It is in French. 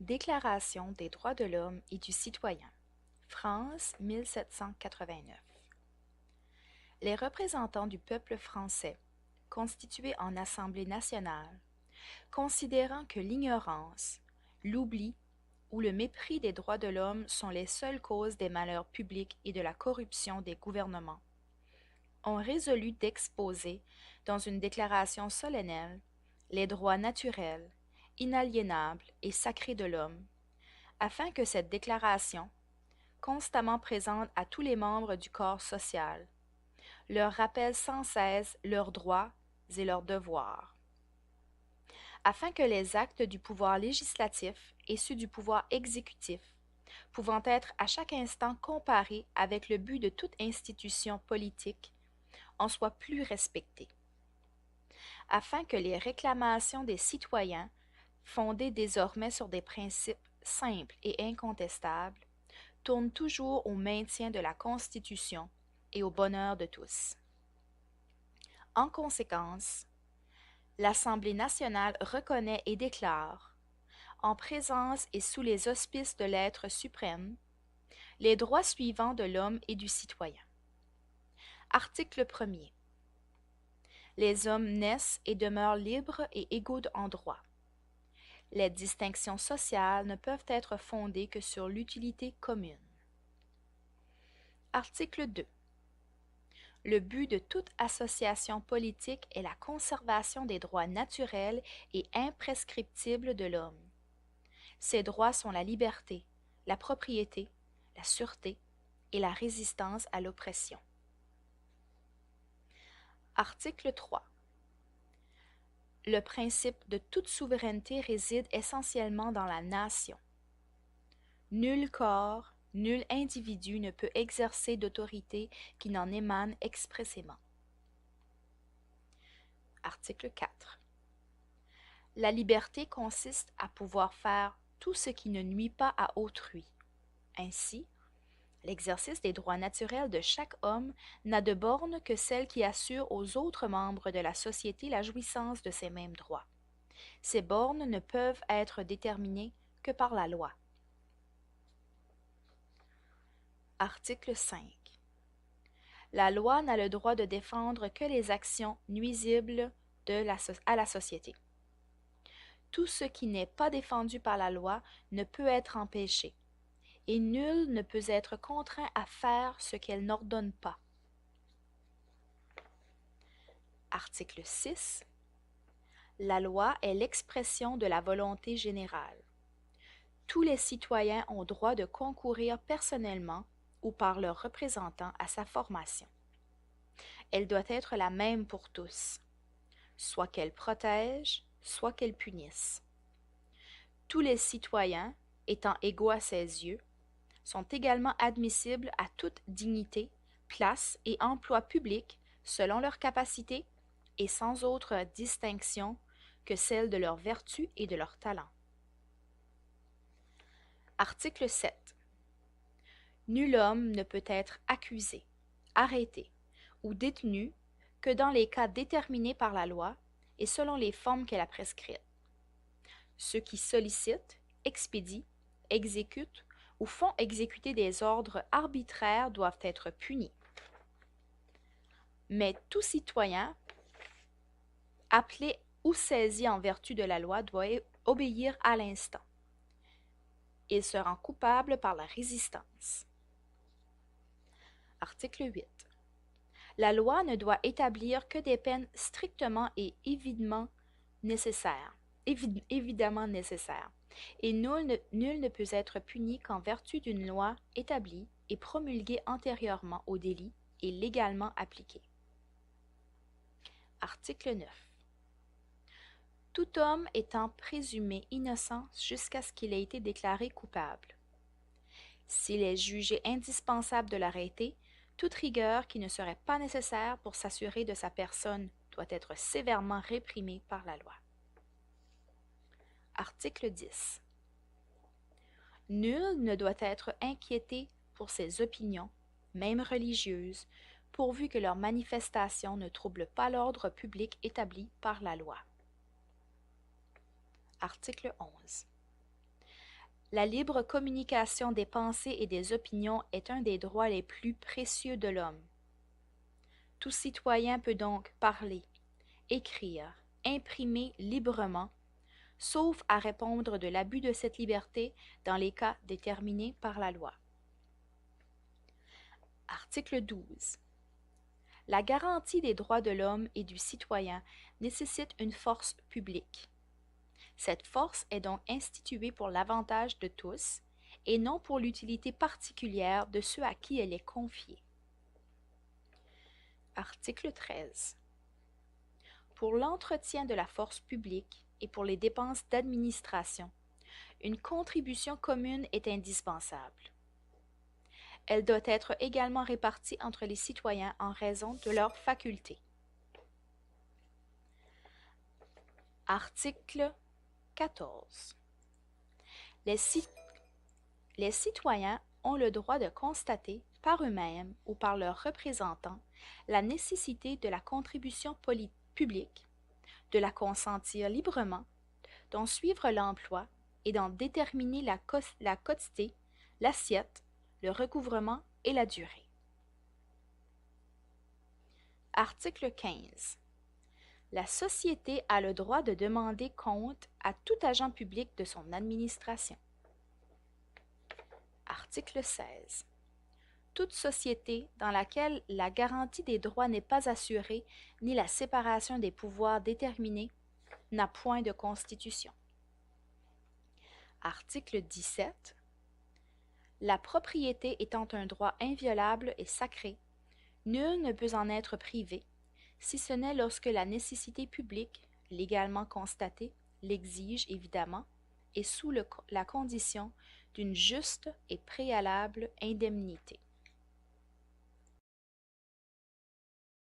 Déclaration des droits de l'homme et du citoyen. France, 1789. Les représentants du peuple français, constitués en Assemblée nationale, considérant que l'ignorance, l'oubli ou le mépris des droits de l'homme sont les seules causes des malheurs publics et de la corruption des gouvernements, ont résolu d'exposer, dans une déclaration solennelle, les droits naturels, inaliénables et sacrés de l'homme, afin que cette déclaration, constamment présente à tous les membres du corps social, leur rappelle sans cesse leurs droits et leurs devoirs, afin que les actes du pouvoir législatif et ceux du pouvoir exécutif, pouvant être à chaque instant comparés avec le but de toute institution politique, en soient plus respectés, afin que les réclamations des citoyens, fondées désormais sur des principes simples et incontestables, tournent toujours au maintien de la Constitution et au bonheur de tous. En conséquence, l'Assemblée nationale reconnaît et déclare, en présence et sous les auspices de l'être suprême, les droits suivants de l'homme et du citoyen. Article 1er. Les hommes naissent et demeurent libres et égaux en droit. Les distinctions sociales ne peuvent être fondées que sur l'utilité commune. Article 2. Le but de toute association politique est la conservation des droits naturels et imprescriptibles de l'homme. Ces droits sont la liberté, la propriété, la sûreté et la résistance à l'oppression. Article 3. Le principe de toute souveraineté réside essentiellement dans la nation. Nul corps, nul individu ne peut exercer d'autorité qui n'en émane expressément. Article 4. La liberté consiste à pouvoir faire tout ce qui ne nuit pas à autrui. Ainsi, l'exercice des droits naturels de chaque homme n'a de borne que celle qui assure aux autres membres de la société la jouissance de ces mêmes droits. Ces bornes ne peuvent être déterminées que par la loi. Article 5. La loi n'a le droit de défendre que les actions nuisibles à la société. Tout ce qui n'est pas défendu par la loi ne peut être empêché, et nul ne peut être contraint à faire ce qu'elle n'ordonne pas. Article 6. La loi est l'expression de la volonté générale. Tous les citoyens ont droit de concourir personnellement ou par leurs représentants à sa formation. Elle doit être la même pour tous, soit qu'elle protège, soit qu'elle punisse. Tous les citoyens, étant égaux à ses yeux, sont également admissibles à toute dignité, place et emploi public selon leur capacité et sans autre distinction que celle de leur vertu et de leur talent. Article 7. Nul homme ne peut être accusé, arrêté ou détenu que dans les cas déterminés par la loi et selon les formes qu'elle a prescrites. Ceux qui sollicitent, expédient, exécutent ou font exécuter des ordres arbitraires doivent être punis. Mais tout citoyen, appelé ou saisi en vertu de la loi, doit obéir à l'instant. Il se rend coupable par la résistance. Article 8. La loi ne doit établir que des peines strictement et évidemment nécessaires, et nul ne peut être puni qu'en vertu d'une loi établie et promulguée antérieurement au délit et légalement appliquée. Article 9. Tout homme étant présumé innocent jusqu'à ce qu'il ait été déclaré coupable. S'il est jugé indispensable de l'arrêter, toute rigueur qui ne serait pas nécessaire pour s'assurer de sa personne doit être sévèrement réprimée par la loi. Article 10. Nul ne doit être inquiété pour ses opinions, même religieuses, pourvu que leurs manifestations ne troublent pas l'ordre public établi par la loi. Article 11. La libre communication des pensées et des opinions est un des droits les plus précieux de l'homme. Tout citoyen peut donc parler, écrire, imprimer librement, sauf à répondre de l'abus de cette liberté dans les cas déterminés par la loi. Article 12. La garantie des droits de l'homme et du citoyen nécessite une force publique. Cette force est donc instituée pour l'avantage de tous et non pour l'utilité particulière de ceux à qui elle est confiée. Article 13. Pour l'entretien de la force publique et pour les dépenses d'administration, une contribution commune est indispensable. Elle doit être également répartie entre les citoyens en raison de leurs facultés. Article 14. Les citoyens ont le droit de constater, par eux-mêmes ou par leurs représentants, la nécessité de la contribution publique, de la consentir librement, d'en suivre l'emploi et d'en déterminer la quantité, l'assiette, le recouvrement et la durée. Article 15. La société a le droit de demander compte à tout agent public de son administration. Article 16. Toute société dans laquelle la garantie des droits n'est pas assurée ni la séparation des pouvoirs déterminée n'a point de constitution. Article 17. La propriété étant un droit inviolable et sacré, nul ne peut en être privé, si ce n'est lorsque la nécessité publique, légalement constatée, l'exige évidemment, et sous la condition d'une juste et préalable indemnité.